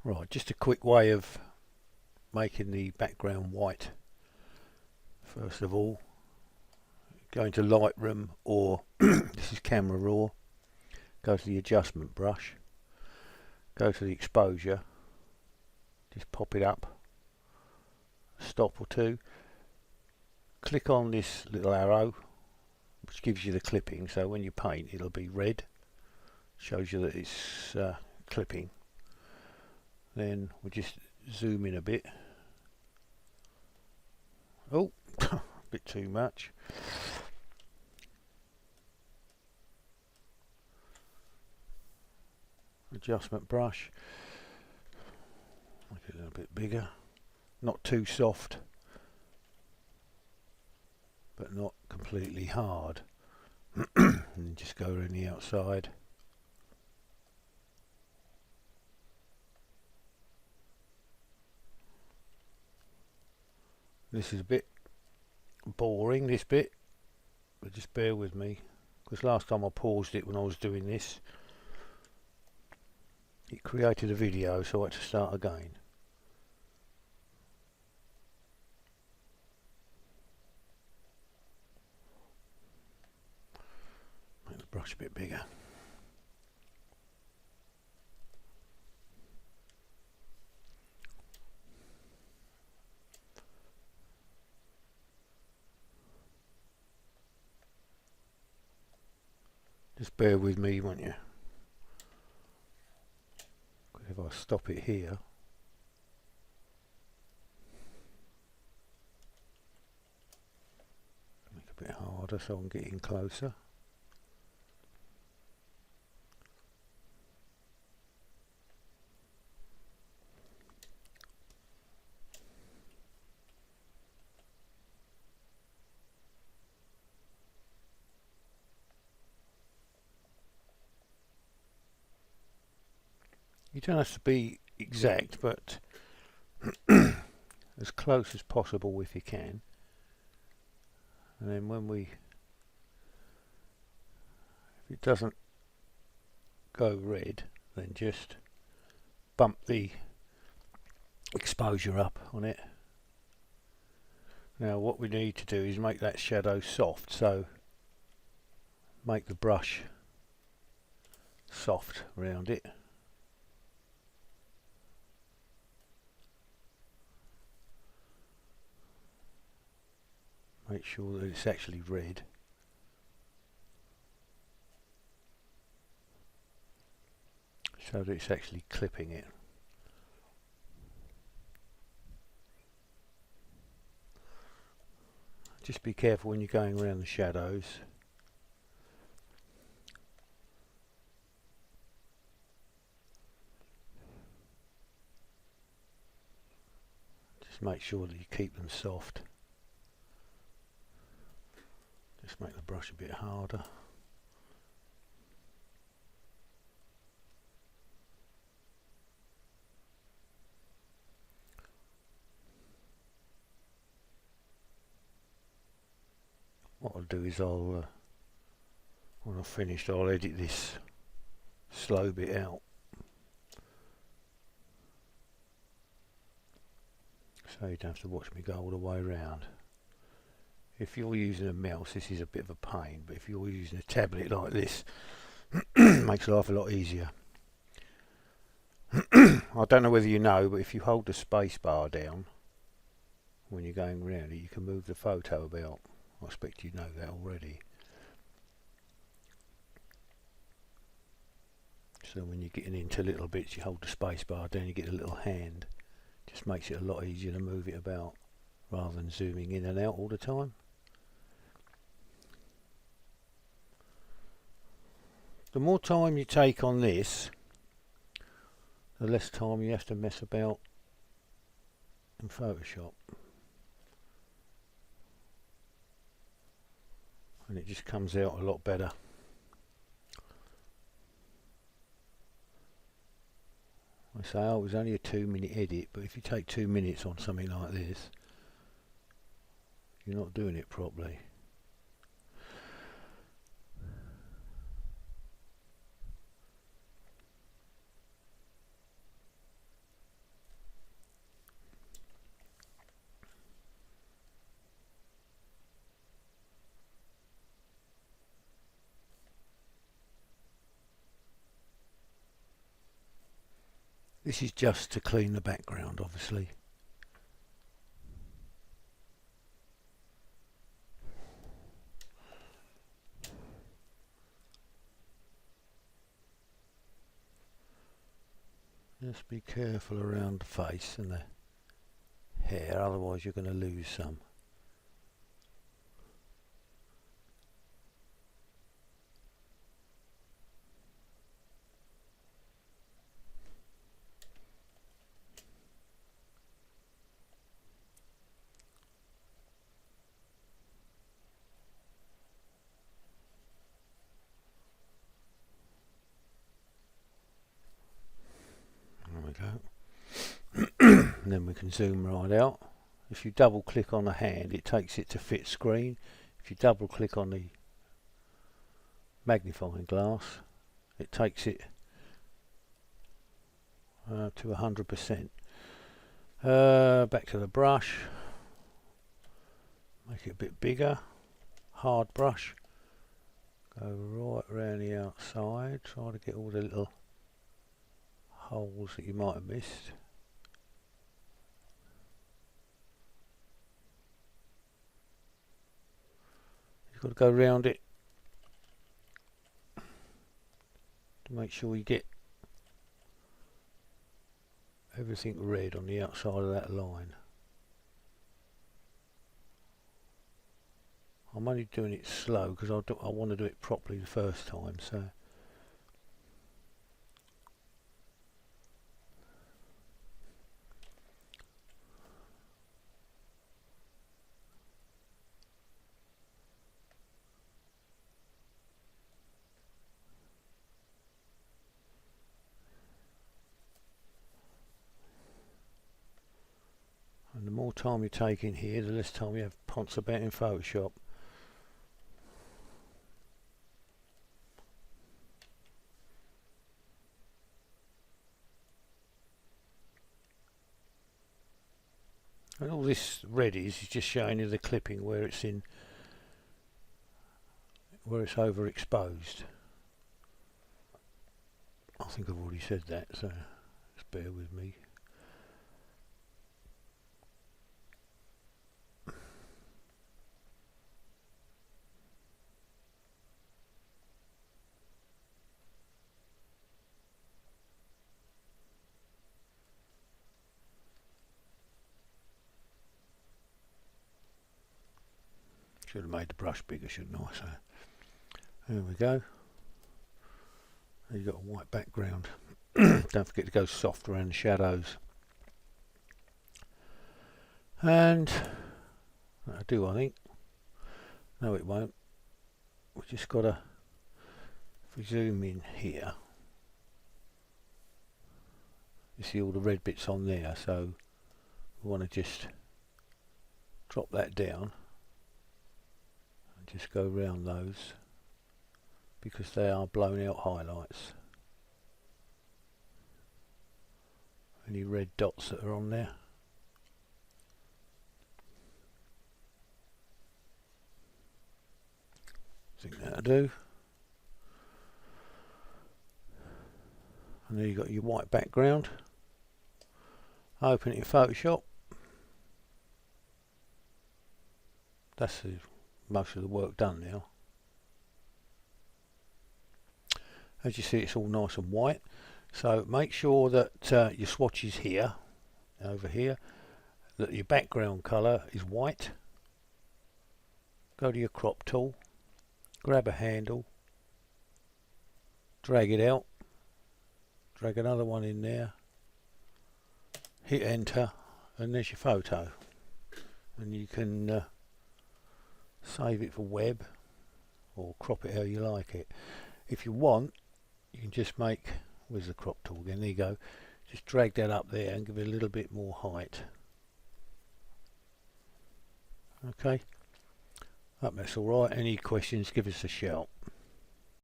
Right, just a quick way of making the background white. First of all, go into Lightroom, or this is Camera Raw, go to the adjustment brush, go to the exposure, just pop it up, stop or two, click on this little arrow which gives you the clipping, so when you paint it'll be red, shows you that it's clipping. Then we'll just zoom in a bit. Oh, a bit too much. Adjustment brush, make it a little bit bigger, not too soft but not completely hard. And just go around the outside. This is a bit boring, this bit, but just bear with me, because last time I paused it when I was doing this, it created a video, so I had to start again. Make the brush a bit bigger. Just bear with me, won't you? Because if I stop it here, make it a bit harder so I can get in closer. You don't have to be exact, but as close as possible if you can. And then if it doesn't go red, then just bump the exposure up on it. Now what we need to do is make that shadow soft, so make the brush soft around it. Make sure that it's actually red. So that it's actually clipping it. Just be careful when you're going around the shadows. Just make sure that you keep them soft. Just make the brush a bit harder. What I'll do is when I've finished, I'll edit this slow bit out, so you don't have to watch me go all the way around. If you're using a mouse, this is a bit of a pain, but if you're using a tablet like this, makes life a lot easier. I don't know whether you know, but if you hold the space bar down when you're going around it, you can move the photo about. I expect you know that already. So when you're getting into little bits, you hold the space bar down, you get a little hand. Just makes it a lot easier to move it about rather than zooming in and out all the time. The more time you take on this, the less time you have to mess about in Photoshop. And it just comes out a lot better. I say, oh, it was only a 2-minute edit, but if you take 2 minutes on something like this, you're not doing it properly. This is just to clean the background, obviously. Just be careful around the face and the hair, otherwise you're going to lose some. There we go. And then we can zoom right out. If you double click on the hand, it takes it to fit screen. If you double click on the magnifying glass, it takes it to 100%. Back to the brush, make it a bit bigger, hard brush, go right around the outside, try to get all the little holes that you might have missed. You've got to go around it to make sure you get everything red on the outside of that line. I'm only doing it slow because I want to do it properly the first time, so and the more time you take in here, the less time you have ponce about in Photoshop. And all this red is just showing you the clipping where it's in, where it's overexposed. I think I've already said that, so just bear with me. Should have made the brush bigger, shouldn't I? So there we go. You've got a white background. Don't forget to go soft around the shadows. And that'll do, I think. No, it won't. We just got to, if we zoom in here, you see all the red bits on there, so we want to just drop that down. Just go around those because they are blown out highlights. Any red dots that are on there. I think that'll do. And there you've got your white background. Open it in Photoshop. That's most of the work done now. As you see, it's all nice and white, so make sure that your swatch is here, over here, that your background colour is white. Go to your crop tool, grab a handle, drag it out, drag another one in there, hit enter, and there's your photo. And you can save it for web or crop it how you like it. If you want, you can just make, where's the crop tool again, there you go, just drag that up there and give it a little bit more height. Okay, hope that's alright. Any questions, give us a shout.